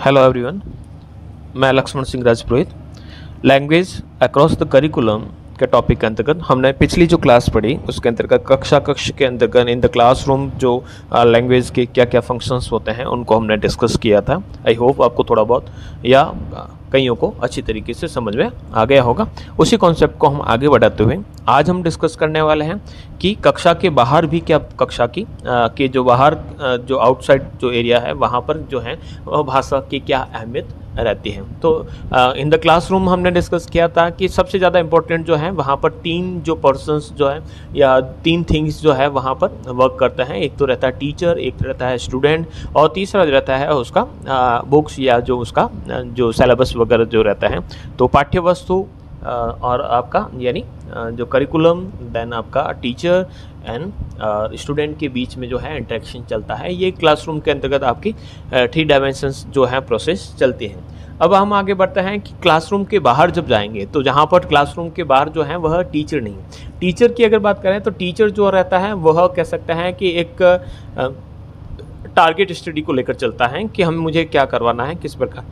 Hello everyone, मैं Lakshman Singh Rajpurohit. Language across the curriculum के topic के अंतर्गत हमने पिछली जो क्लास पढ़ी उसके अंतर्गत कक्ष के अंतर्गत इन द क्लासरूम जो लैंग्वेज के क्या क्या फंक्शंस होते हैं उनको हमने डिस्कस किया था। आई होप आपको थोड़ा बहुत या कईयों को अच्छी तरीके से समझ में आ गया होगा। उसी कॉन्सेप्ट को हम आगे बढ़ाते हुए आज हम डिस्कस करने वाले हैं कि कक्षा के बाहर भी क्या कक्षा की के जो बाहर जो आउटसाइड जो एरिया है वहाँ पर जो है वह भाषा की क्या अहमियत रहती है। तो इन द क्लासरूम हमने डिस्कस किया था कि सबसे ज़्यादा इम्पोर्टेंट जो है वहाँ पर तीन जो पर्सन्स जो है या तीन थिंग्स जो है वहाँ पर वर्क करते हैं। एक तो रहता है टीचर, एक रहता है स्टूडेंट और तीसरा रहता है उसका बुक्स या जो उसका जो सिलेबस वगैरह जो रहता है। तो पाठ्य वस्तु और आपका यानी जो करिकुलम देन आपका टीचर एंड स्टूडेंट के बीच में जो है इंटरेक्शन चलता है। ये क्लासरूम के अंतर्गत आपकी 3 डायमेंशंस जो है प्रोसेस चलती हैं। अब हम आगे बढ़ते हैं कि क्लासरूम के बाहर जब जाएंगे तो जहाँ पर क्लासरूम के बाहर जो है वह टीचर नहीं, टीचर की अगर बात करें तो टीचर जो रहता है वह कह सकते हैं कि एक टारगेट स्टडी को लेकर चलता है कि हम मुझे क्या करवाना है, किस प्रकार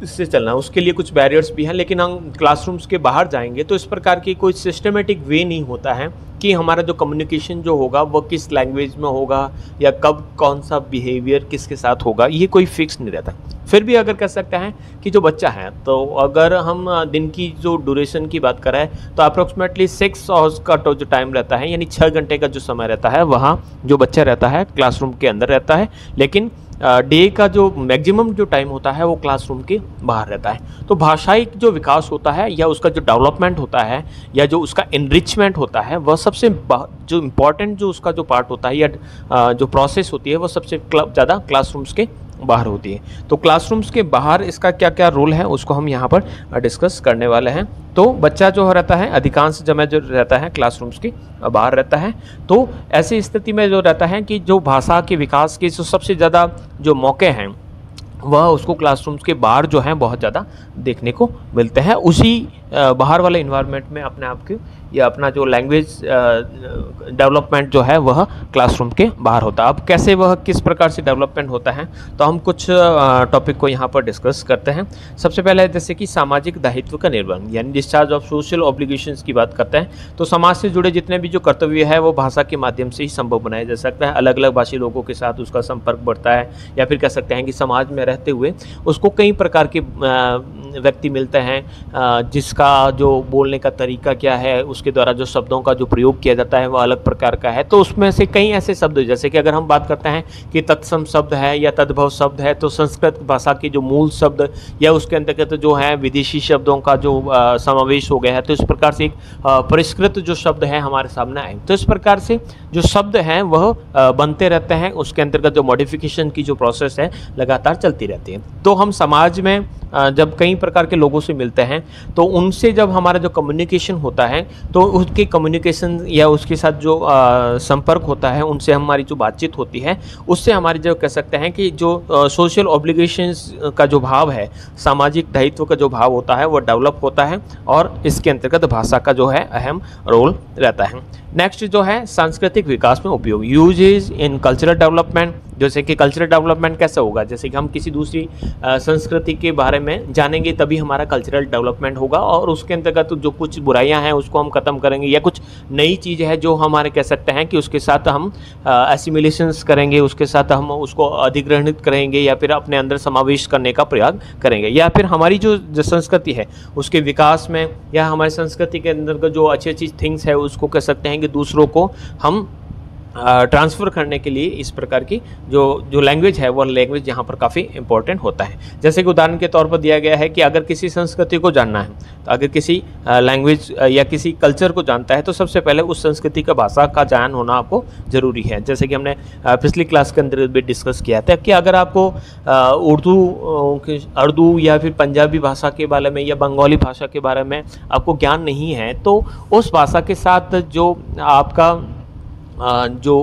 इससे चलना है, उसके लिए कुछ बैरियर्स भी हैं। लेकिन हम क्लासरूम्स के बाहर जाएंगे तो इस प्रकार की कोई सिस्टमेटिक वे नहीं होता है कि हमारा जो कम्युनिकेशन जो होगा वो किस लैंग्वेज में होगा या कब कौन सा बिहेवियर किसके साथ होगा, ये कोई फिक्स नहीं रहता। फिर भी अगर कह सकते हैं कि जो बच्चा है तो अगर हम दिन की जो ड्यूरेशन की बात करें तो अप्रोक्सीमेटली 6 आवर्स का जो टाइम रहता है यानी 6 घंटे का जो समय रहता है वहाँ जो बच्चा रहता है क्लासरूम के अंदर रहता है। लेकिन डे का जो मैक्सिमम जो टाइम होता है वो क्लासरूम के बाहर रहता है। तो भाषाई जो विकास होता है या उसका जो डेवलपमेंट होता है या जो उसका इनरिचमेंट होता है वह सबसे जो इम्पॉर्टेंट जो उसका जो पार्ट होता है या जो प्रोसेस होती है वो सबसे ज़्यादा क्लासरूम्स के बाहर होती है। तो क्लासरूम्स के बाहर इसका क्या क्या रोल है उसको हम यहाँ पर डिस्कस करने वाले हैं। तो बच्चा जो रहता है अधिकांश समय जो रहता है क्लासरूम्स के बाहर रहता है। तो ऐसी स्थिति में जो रहता है कि जो भाषा के विकास के जो सबसे ज़्यादा जो मौके हैं वह उसको क्लासरूम्स के बाहर जो हैं बहुत ज़्यादा देखने को मिलते हैं। उसी बाहर वाले इन्वायरमेंट में अपने आप के या अपना जो लैंग्वेज डेवलपमेंट जो है वह क्लासरूम के बाहर होता है। अब कैसे वह किस प्रकार से डेवलपमेंट होता है तो हम कुछ टॉपिक को यहाँ पर डिस्कस करते हैं। सबसे पहले जैसे कि सामाजिक दायित्व का निर्वहन यानी डिस्चार्ज ऑफ सोशल ऑब्लिगेशंस की बात करते हैं। तो समाज से जुड़े जितने भी जो कर्तव्य है वो भाषा के माध्यम से ही संभव बनाया जा सकता है। अलग अलग भाषी लोगों के साथ उसका संपर्क बढ़ता है या फिर कह सकते हैं कि समाज में रहते हुए उसको कई प्रकार के व्यक्ति मिलते हैं जिसका जो बोलने का तरीका क्या है, उसके द्वारा जो शब्दों का जो प्रयोग किया जाता है वह अलग प्रकार का है। तो उसमें से कई ऐसे शब्द जैसे कि अगर हम बात करते हैं कि तत्सम शब्द है या तद्भव शब्द है तो संस्कृत भाषा के जो मूल शब्द या उसके अंतर्गत जो है विदेशी शब्दों का जो समावेश हो गया है। तो इस प्रकार से एक परिष्कृत जो शब्द है हमारे सामने आए। तो इस प्रकार से जो शब्द हैं वह बनते रहते हैं, उसके अंतर्गत जो मॉडिफिकेशन की जो प्रोसेस है लगातार चलती रहती है। तो हम समाज में जब कई प्रकार के लोगों से मिलते हैं तो उनसे जब हमारा जो कम्युनिकेशन होता है तो उसके कम्युनिकेशन या उसके साथ जो संपर्क होता है उनसे हमारी जो बातचीत होती है उससे हमारी जो कह सकते हैं कि जो सोशल ऑब्लिगेशंस का जो भाव है, सामाजिक दायित्व का जो भाव होता है वो डेवलप होता है और इसके अंतर्गत भाषा का जो है अहम रोल रहता है। नेक्स्ट जो है सांस्कृतिक विकास में उपयोग, यूजेज इन कल्चरल डेवलपमेंट। जैसे कि कल्चरल डेवलपमेंट कैसे होगा, जैसे कि हम किसी दूसरी संस्कृति के बारे में जानेंगे तभी हमारा कल्चरल डेवलपमेंट होगा और उसके अंतर्गत जो कुछ बुराइयां हैं उसको हम खत्म करेंगे या कुछ नई चीज़ है जो हमारे कह सकते हैं कि उसके साथ हम एसिमिलेशंस करेंगे, उसके साथ हम उसको अधिग्रहणित करेंगे या फिर अपने अंदर समावेश करने का प्रयास करेंगे या फिर हमारी जो संस्कृति है उसके विकास में या हमारी संस्कृति के अंदर जो अच्छी अच्छी थिंग्स है उसको कह सकते हैं कि दूसरों को हम ट्रांसफ़र करने के लिए इस प्रकार की जो लैंग्वेज है वो लैंग्वेज यहाँ पर काफ़ी इंपॉर्टेंट होता है। जैसे कि उदाहरण के तौर पर दिया गया है कि अगर किसी संस्कृति को जानना है तो अगर किसी लैंग्वेज या किसी कल्चर को जानता है तो सबसे पहले उस संस्कृति का भाषा का ज्ञान होना आपको ज़रूरी है। जैसे कि हमने पिछली क्लास के अंदर भी डिस्कस किया था कि अगर आपको उर्दू या फिर पंजाबी भाषा के बारे में या बंगाली भाषा के बारे में आपको ज्ञान नहीं है तो उस भाषा के साथ जो आपका जो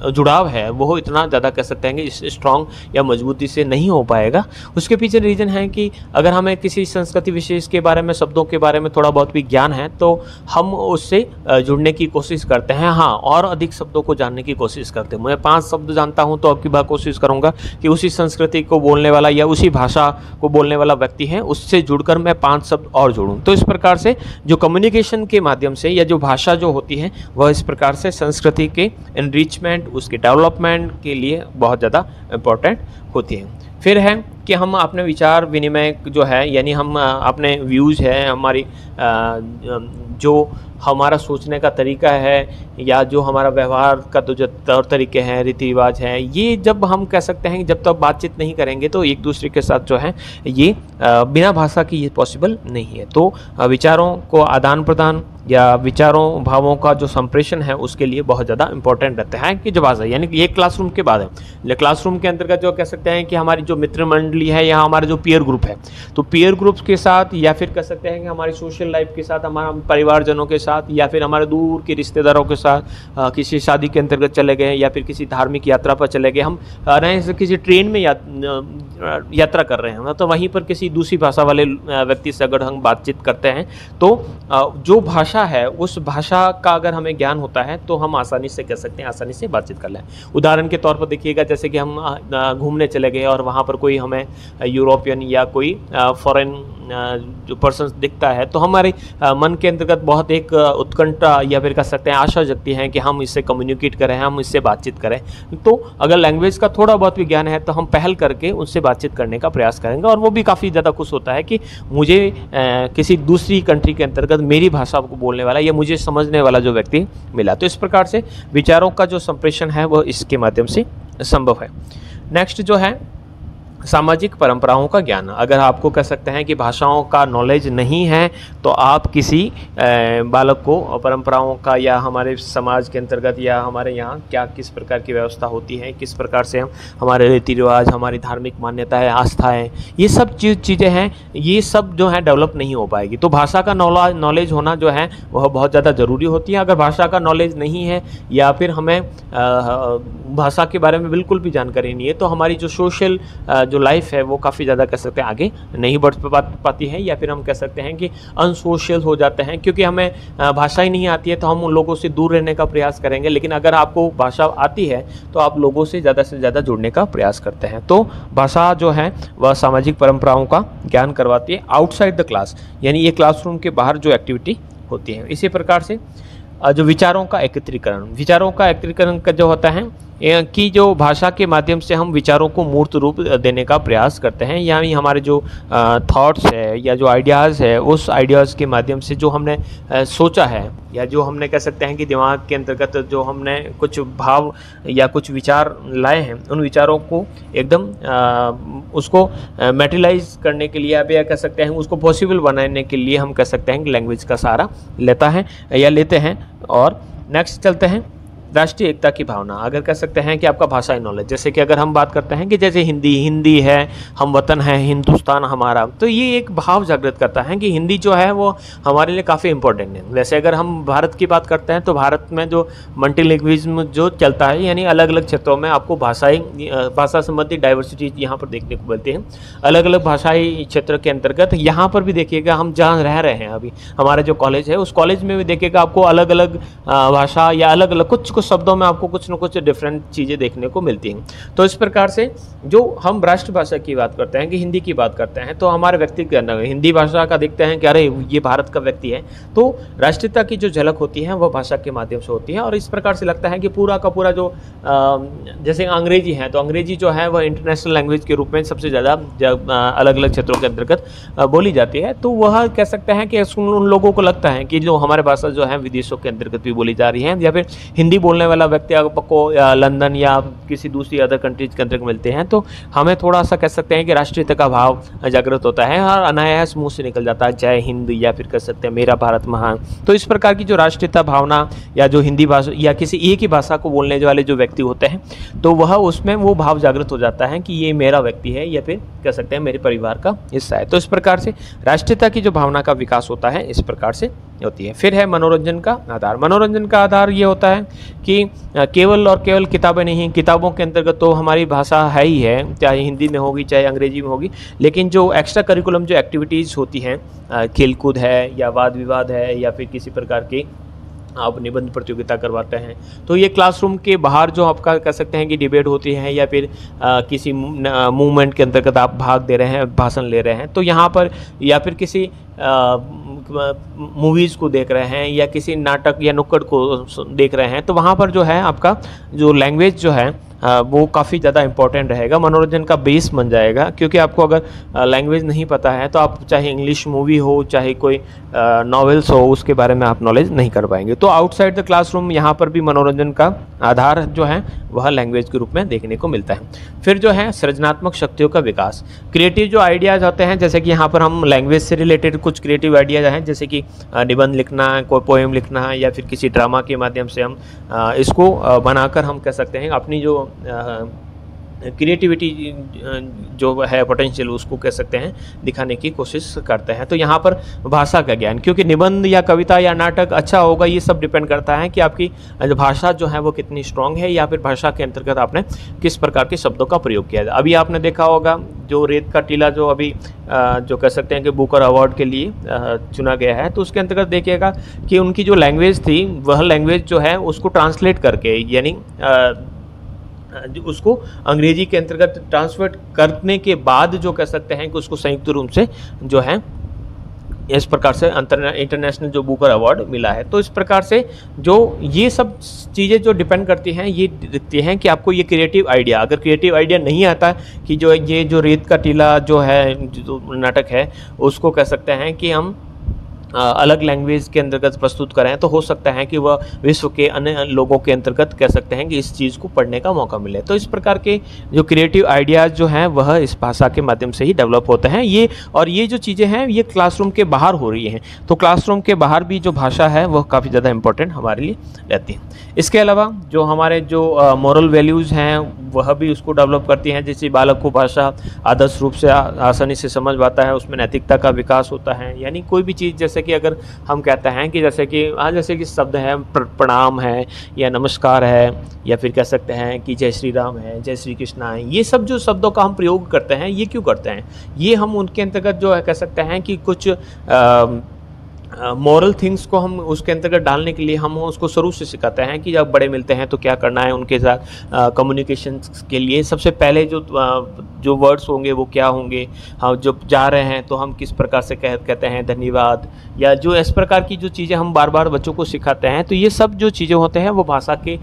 जुड़ाव है वो इतना ज़्यादा कह सकते हैं कि स्ट्रॉन्ग या मजबूती से नहीं हो पाएगा। उसके पीछे रीज़न है कि अगर हमें किसी संस्कृति विशेष के बारे में, शब्दों के बारे में थोड़ा बहुत भी ज्ञान है तो हम उससे जुड़ने की कोशिश करते हैं, हाँ, और अधिक शब्दों को जानने की कोशिश करते हैं। मैं 5 शब्द जानता हूँ तो अब की बार कोशिश करूँगा कि उसी संस्कृति को बोलने वाला या उसी भाषा को बोलने वाला व्यक्ति है उससे जुड़कर मैं 5 शब्द और जोड़ूँ। तो इस प्रकार से जो कम्युनिकेशन के माध्यम से या जो भाषा जो होती है वह इस प्रकार से संस्कृति के एनरिचमेंट, उसके डेवलपमेंट के लिए बहुत ज़्यादा इम्पोर्टेंट होती है। फिर है कि हम अपने विचार विनिमय जो है, यानी हम अपने व्यूज़ है, हमारी जो हमारा सोचने का तरीका है या जो हमारा व्यवहार का जो तौर तरीके हैं, रीति रिवाज हैं, ये जब हम कह सकते हैं कि जब तक बातचीत नहीं करेंगे तो एक दूसरे के साथ जो है ये बिना भाषा की ये पॉसिबल नहीं है। तो विचारों को आदान प्रदान या विचारों भावों का जो संप्रेषण है उसके लिए बहुत ज़्यादा इंपॉर्टेंट रहता है कि जो भाषा, यानी कि ये क्लासरूम के बाद है। क्लासरूम के अंतर्गत जो कह सकते हैं कि हमारी जो मित्र मंडली है या हमारा जो पीयर ग्रुप है, तो पीयर ग्रुप्स के साथ या फिर कह सकते हैं कि हमारी सोशल लाइफ के साथ, हमारा परिवारजनों के साथ या फिर हमारे दूर के रिश्तेदारों के साथ किसी शादी के अंतर्गत चले गए या फिर किसी धार्मिक यात्रा पर चले गए, हम रहे से किसी ट्रेन में यात्रा कर रहे हैं तो वहीं पर किसी दूसरी भाषा वाले व्यक्ति से अगर हम बातचीत करते हैं तो जो भाषा है उस भाषा का अगर हमें ज्ञान होता है तो हम आसानी से कह सकते हैं, आसानी से बातचीत कर लें। उदाहरण के तौर पर देखिएगा, जैसे कि हम घूमने चले गए और वहाँ पर कोई हमें यूरोपियन या कोई फॉरेन जो पर्सन दिखता है तो हमारे मन के अंतर्गत बहुत एक उत्कंठा या फिर कह सकते हैं आशा जगती है कि हम इससे कम्युनिकेट करें, हम इससे बातचीत करें। तो अगर लैंग्वेज का थोड़ा बहुत भी ज्ञान है तो हम पहल करके उनसे बातचीत करने का प्रयास करेंगे और वो भी काफ़ी ज़्यादा खुश होता है कि मुझे किसी दूसरी कंट्री के अंतर्गत मेरी भाषा को बोलने वाला या मुझे समझने वाला जो व्यक्ति मिला। तो इस प्रकार से विचारों का जो संप्रेषण है वो इसके माध्यम से संभव है। नेक्स्ट जो है सामाजिक परंपराओं का ज्ञान। अगर आपको कह सकते हैं कि भाषाओं का नॉलेज नहीं है तो आप किसी बालक को परंपराओं का या हमारे समाज के अंतर्गत या हमारे यहाँ क्या किस प्रकार की व्यवस्था होती है, किस प्रकार से हम हमारे रीति रिवाज, हमारी धार्मिक मान्यताएं, आस्थाएं, ये सब चीज़ें हैं, ये सब जो है डेवलप नहीं हो पाएगी। तो भाषा का नॉलेज होना जो है वह बहुत ज़्यादा ज़रूरी होती है। अगर भाषा का नॉलेज नहीं है या फिर हमें भाषा के बारे में बिल्कुल भी जानकारी नहीं है तो हमारी जो सोशल जो लाइफ है वो काफ़ी ज़्यादा कह सकते हैं आगे नहीं बढ़ पाती है या फिर हम कह सकते हैं कि अनसोशल हो जाते हैं, क्योंकि हमें भाषा ही नहीं आती है तो हम उन लोगों से दूर रहने का प्रयास करेंगे। लेकिन अगर आपको भाषा आती है तो आप लोगों से ज़्यादा जुड़ने का प्रयास करते हैं। तो भाषा जो है वह सामाजिक परंपराओं का ज्ञान करवाती है आउटसाइड द क्लास, यानी ये क्लासरूम के बाहर जो एक्टिविटी होती है। इसी प्रकार से जो विचारों का एकत्रीकरण का जो होता है कि जो भाषा के माध्यम से हम विचारों को मूर्त रूप देने का प्रयास करते हैं, यानी हमारे जो थॉट्स है या जो आइडियाज़ है उस आइडियाज़ के माध्यम से जो हमने सोचा है या जो हमने कह सकते हैं कि दिमाग के अंतर्गत जो हमने कुछ भाव या कुछ विचार लाए हैं उन विचारों को एकदम उसको मैटेरियलाइज करने के लिए आप या कह सकते हैं उसको पॉसिबल बनाने के लिए हम कह सकते हैं कि लैंग्वेज का सहारा लेते हैं। और नेक्स्ट चलते हैं राष्ट्रीय एकता की भावना। अगर कह सकते हैं कि आपका भाषाई नॉलेज, जैसे कि अगर हम बात करते हैं कि जैसे हिंदी है, हम वतन है, हिंदुस्तान हमारा, तो ये एक भाव जागृत करता है कि हिंदी जो है वो हमारे लिए काफ़ी इंपॉर्टेंट है। वैसे अगर हम भारत की बात करते हैं तो भारत में जो मल्टीलिंग्विज्म जो चलता है, यानी अलग अलग क्षेत्रों में आपको भाषा संबंधी डाइवर्सिटी यहाँ पर देखने को मिलती है। अलग अलग भाषाई क्षेत्र के अंतर्गत यहाँ पर भी देखिएगा, हम जहाँ रह रहे हैं अभी, हमारा जो कॉलेज है उस कॉलेज में भी देखिएगा आपको अलग अलग भाषा या अलग अलग कुछ शब्दों में आपको कुछ न कुछ डिफरेंट चीज़ें देखने को मिलती हैं। तो इस प्रकार से जो हम राष्ट्रभाषा की बात करते हैं कि हिंदी की बात करते हैं तो हमारे व्यक्ति के अंदर हिंदी भाषा का देखते हैं कि अरे ये भारत का व्यक्ति है, तो राष्ट्रीयता की जो झलक होती है वह भाषा के माध्यम से होती है। और इस प्रकार से लगता है कि पूरा का पूरा जो जैसे अंग्रेजी है तो अंग्रेजी जो है वह इंटरनेशनल लैंग्वेज के रूप में सबसे ज़्यादा अलग अलग क्षेत्रों के अंतर्गत बोली जाती है। तो वह कह सकते हैं कि उन लोगों को लगता है कि जो हमारे भाषा जो है विदेशों के अंतर्गत भी बोली जा रही है या फिर हिंदी बोलने वाला व्यक्ति आपको लंदन या किसी दूसरी अदर कंट्रीज के अंदर मिलते हैं तो हमें थोड़ा सा कह सकते हैं कि राष्ट्रीयता का भाव जागृत होता है और अनायास मुंह से निकल जाता है जय हिंद या फिर कह सकते हैं मेरा भारत महान। तो इस प्रकार की जो राष्ट्रीयता भावना या जो हिंदी भाषा या किसी एक ही भाषा को बोलने वाले जो व्यक्ति होते हैं तो वह उसमें वो भाव जागृत हो जाता है कि ये मेरा व्यक्ति है या फिर कह सकते हैं मेरे परिवार का हिस्सा है। तो इस प्रकार से राष्ट्रीयता की जो भावना का विकास होता है इस प्रकार से होती है। फिर है मनोरंजन का आधार। मनोरंजन का आधार ये होता है कि केवल और केवल किताबें नहीं, किताबों के अंतर्गत तो हमारी भाषा है ही है, चाहे हिंदी में होगी चाहे अंग्रेजी में होगी, लेकिन जो एक्स्ट्रा करिकुलम जो एक्टिविटीज़ होती हैं, खेलकूद है या वाद विवाद है या फिर किसी प्रकार की आप निबंध प्रतियोगिता करवाते हैं, तो ये क्लासरूम के बाहर जो आपका कह सकते हैं कि डिबेट होती है या फिर किसी मूवमेंट के अंतर्गत आप भाग दे रहे हैं, भाषण ले रहे हैं, तो यहाँ पर या फिर किसी मूवीज़ को देख रहे हैं या किसी नाटक या नुक्कड़ को देख रहे हैं, तो वहाँ पर जो है आपका जो लैंग्वेज जो है वो काफ़ी ज़्यादा इंपॉर्टेंट रहेगा, मनोरंजन का बेस बन जाएगा। क्योंकि आपको अगर लैंग्वेज नहीं पता है तो आप चाहे इंग्लिश मूवी हो चाहे कोई नॉवेल्स हो, उसके बारे में आप नॉलेज नहीं कर पाएंगे। तो आउटसाइड द क्लासरूम यहाँ पर भी मनोरंजन का आधार जो है वह लैंग्वेज के रूप में देखने को मिलता है। फिर जो है सृजनात्मक शक्तियों का विकास, क्रिएटिव जो आइडियाज़ होते हैं, जैसे कि यहाँ पर हम लैंग्वेज से रिलेटेड कुछ क्रिएटिव आइडियाज़ हैं, जैसे कि निबंध लिखना है, कोई पोएम लिखना है या फिर किसी ड्रामा के माध्यम से हम इसको बनाकर हम कह सकते हैं अपनी जो क्रिएटिविटी जो है पोटेंशियल उसको कह सकते हैं दिखाने की कोशिश करते हैं। तो यहाँ पर भाषा का ज्ञान, क्योंकि निबंध या कविता या नाटक अच्छा होगा ये सब डिपेंड करता है कि आपकी भाषा जो है वो कितनी स्ट्रांग है या फिर भाषा के अंतर्गत आपने किस प्रकार के शब्दों का प्रयोग किया है। अभी आपने देखा होगा जो रेत का टीला जो अभी जो कह सकते हैं कि बुकर अवार्ड के लिए चुना गया है, तो उसके अंतर्गत देखिएगा कि उनकी जो लैंग्वेज थी वह लैंग्वेज जो है उसको ट्रांसलेट करके, यानी उसको अंग्रेजी के अंतर्गत ट्रांसलेट करने के बाद जो कह सकते हैं कि उसको संयुक्त रूप से जो है इस प्रकार से इंटरनेशनल जो बुकर अवार्ड मिला है। तो इस प्रकार से जो ये सब चीज़ें जो डिपेंड करती हैं ये दिखती हैं कि आपको ये क्रिएटिव आइडिया, अगर क्रिएटिव आइडिया नहीं आता कि जो ये जो रेत का टीला जो है जो नाटक है उसको कह सकते हैं कि हम अलग लैंग्वेज के अंतर्गत प्रस्तुत करें, तो हो सकता है कि वह विश्व के अन्य लोगों के अंतर्गत कह सकते हैं कि इस चीज़ को पढ़ने का मौका मिले। तो इस प्रकार के जो क्रिएटिव आइडियाज़ जो हैं वह इस भाषा के माध्यम से ही डेवलप होते हैं। ये जो चीज़ें हैं ये क्लासरूम के बाहर हो रही हैं, तो क्लासरूम के बाहर भी जो भाषा है वह काफ़ी ज़्यादा इंपॉर्टेंट हमारे लिए रहती है। इसके अलावा जो हमारे जो मॉरल वैल्यूज़ हैं वह भी उसको डेवलप करती हैं। जैसे बालक को भाषा आदर्श रूप से आसानी से समझ पाता है, उसमें नैतिकता का विकास होता है। यानी कोई भी चीज़ जैसे कि अगर हम कहते हैं कि जैसे कि शब्द है प्रणाम है या नमस्कार है या फिर कह सकते हैं कि जय श्री राम है, जय श्री कृष्णा है, ये सब जो शब्दों का हम प्रयोग करते हैं ये क्यों करते हैं? ये हम उनके अंतर्गत जो है कह सकते हैं कि कुछ मॉरल थिंग्स को हम उसके अंतर्गत डालने के लिए हम उसको शुरू से सिखाते हैं कि जब बड़े मिलते हैं तो क्या करना है, उनके साथ कम्युनिकेशन के लिए सबसे पहले जो वर्ड्स होंगे वो क्या होंगे, हम जब जा रहे हैं तो हम किस प्रकार से कहते हैं धन्यवाद, या जो इस प्रकार की जो चीज़ें हम बार बार बच्चों को सिखाते हैं। तो ये सब जो चीज़ें होते हैं वो भाषा के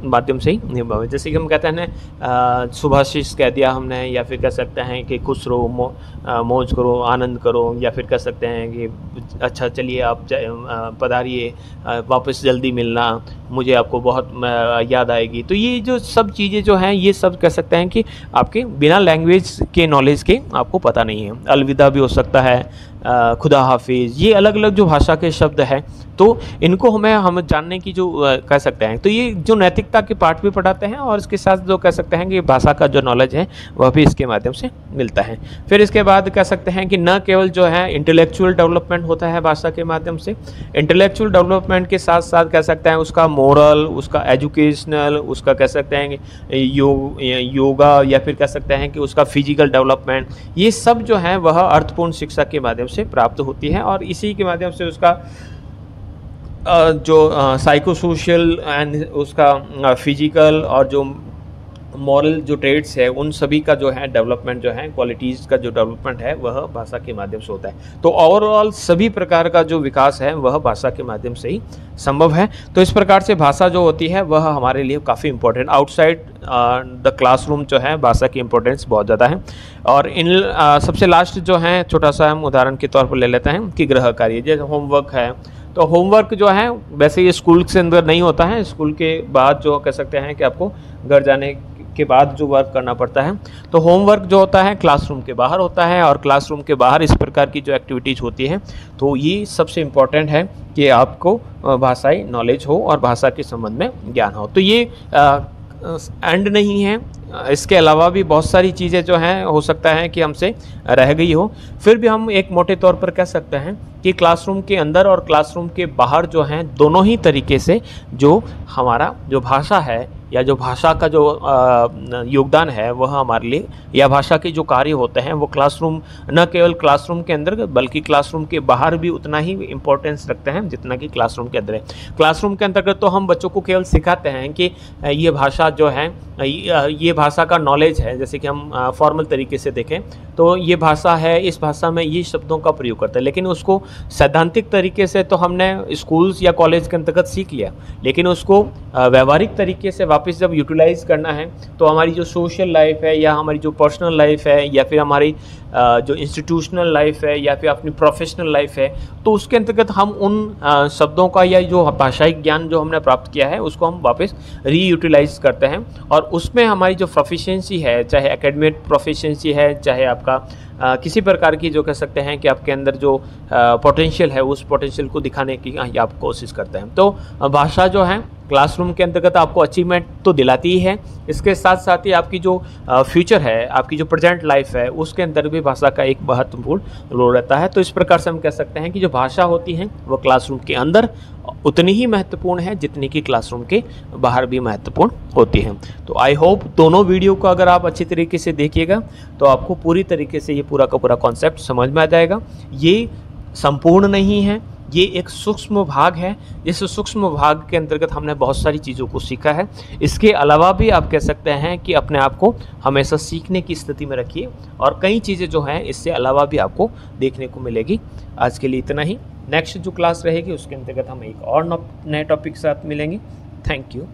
माध्यम से ही निभावे। जैसे कि हम कहते हैं ना शुभाशीष कह दिया हमने, या फिर कह सकते हैं कि खुश रहो, मौज करो, आनंद करो, या फिर कह सकते हैं कि अच्छा चलिए आप पधारिए, वापस जल्दी मिलना, मुझे आपको बहुत याद आएगी। तो ये जो सब चीज़ें जो हैं ये सब कह सकते हैं कि आपके बिना लैंग्वेज के नॉलेज के आपको पता नहीं है। अलविदा भी हो सकता है, खुदा हाफिज़, ये अलग अलग जो भाषा के शब्द हैं तो इनको हम जानने की जो कह सकते हैं। तो ये जो नैतिकता के पाठ भी पढ़ाते हैं और इसके साथ जो कह सकते हैं कि भाषा का जो नॉलेज है वह भी इसके माध्यम से मिलता है। फिर इसके बाद कह सकते हैं कि न केवल जो है इंटेलेक्चुअल डेवलपमेंट होता है भाषा के माध्यम से, इंटेलेक्चुअल डेवलपमेंट के साथ साथ कह सकते हैं उसका मोरल, उसका एजुकेशनल, उसका कह सकते हैं कि योगा, या फिर कह सकते हैं कि उसका फिजिकल डेवलपमेंट, ये सब जो है वह अर्थपूर्ण शिक्षा के माध्यम से प्राप्त होती है। और इसी के माध्यम से उसका जो साइको सोशल एंड उसका फिजिकल और जो मॉरल जो ट्रेड्स है उन सभी का जो है डेवलपमेंट जो है, क्वालिटीज़ का जो डेवलपमेंट है वह भाषा के माध्यम से होता है। तो ओवरऑल सभी प्रकार का जो विकास है वह भाषा के माध्यम से ही संभव है। तो इस प्रकार से भाषा जो होती है वह हमारे लिए काफ़ी इंपॉर्टेंट, आउटसाइड द क्लासरूम जो है भाषा की इंपॉर्टेंस बहुत ज़्यादा है। और इन सबसे लास्ट जो है छोटा सा हम उदाहरण के तौर पर ले लेते हैं कि गृह कार्य, जैसे होमवर्क है। तो होमवर्क जो है वैसे ये स्कूल के अंदर नहीं होता है, स्कूल के बाद जो कह सकते हैं कि आपको घर जाने के बाद जो वर्क करना पड़ता है। तो होमवर्क जो होता है क्लासरूम के बाहर होता है, और क्लासरूम के बाहर इस प्रकार की जो एक्टिविटीज़ होती हैं तो ये सबसे इम्पॉर्टेंट है कि आपको भाषाई नॉलेज हो और भाषा के संबंध में ज्ञान हो। तो ये एंड नहीं है, इसके अलावा भी बहुत सारी चीज़ें जो हैं हो सकता है कि हमसे रह गई हो, फिर भी हम एक मोटे तौर पर कह सकते हैं कि क्लासरूम के अंदर और क्लासरूम के बाहर जो हैं दोनों ही तरीके से जो हमारा जो भाषा है या जो भाषा का जो योगदान है वह हमारे लिए, या भाषा के जो कार्य होते हैं वो क्लासरूम, न केवल क्लासरूम के अंदर बल्कि क्लासरूम के बाहर भी उतना ही इम्पोर्टेंस रखते हैं जितना कि क्लासरूम के अंदर है। क्लासरूम के अंतर्गत तो हम बच्चों को केवल सिखाते हैं कि ये भाषा जो है, ये भाषा का नॉलेज है। जैसे कि हम फॉर्मल तरीके से देखें तो ये भाषा है, इस भाषा में ये शब्दों का प्रयोग करते हैं, लेकिन उसको सैद्धांतिक तरीके से तो हमने स्कूल्स या कॉलेज के अंतर्गत सीख लिया, लेकिन उसको व्यवहारिक तरीके से वापस जब यूटिलाइज करना है तो हमारी जो सोशल लाइफ है या हमारी जो पर्सनल लाइफ है या फिर हमारी जो इंस्टीट्यूशनल लाइफ है या फिर अपनी प्रोफेशनल लाइफ है, तो उसके अंतर्गत हम उन शब्दों का या जो भाषाई ज्ञान जो हमने प्राप्त किया है उसको हम वापस रीयूटिलाइज करते हैं, और उसमें हमारी जो प्रोफिशिएंसी है, चाहे एकेडमिक प्रोफिशिएंसी है, चाहे आपका किसी प्रकार की जो कह सकते हैं कि आपके अंदर जो पोटेंशियल है उस पोटेंशियल को दिखाने की आप कोशिश करते हैं। तो भाषा जो है क्लासरूम के अंतर्गत आपको अचीवमेंट तो दिलाती ही है, इसके साथ साथ ही आपकी जो फ्यूचर है, आपकी जो प्रेजेंट लाइफ है, उसके अंदर भी भाषा का एक महत्वपूर्ण रोल रहता है। तो इस प्रकार से हम कह सकते हैं कि जो भाषा होती है वो क्लासरूम के अंदर उतनी ही महत्वपूर्ण है जितनी कि क्लासरूम के बाहर भी महत्वपूर्ण होती है। तो आई होप दोनों वीडियो को अगर आप अच्छी तरीके से देखिएगा तो आपको पूरी तरीके से ये पूरा का पूरा कॉन्सेप्ट समझ में आ जाएगा। ये संपूर्ण नहीं है, ये एक सूक्ष्म भाग है। इस सूक्ष्म भाग के अंतर्गत हमने बहुत सारी चीज़ों को सीखा है। इसके अलावा भी आप कह सकते हैं कि अपने आप को हमेशा सीखने की स्थिति में रखिए, और कई चीज़ें जो हैं इससे अलावा भी आपको देखने को मिलेगी। आज के लिए इतना ही। नेक्स्ट जो क्लास रहेगी उसके अंतर्गत हम एक और नए टॉपिक के साथ मिलेंगे। Thank you.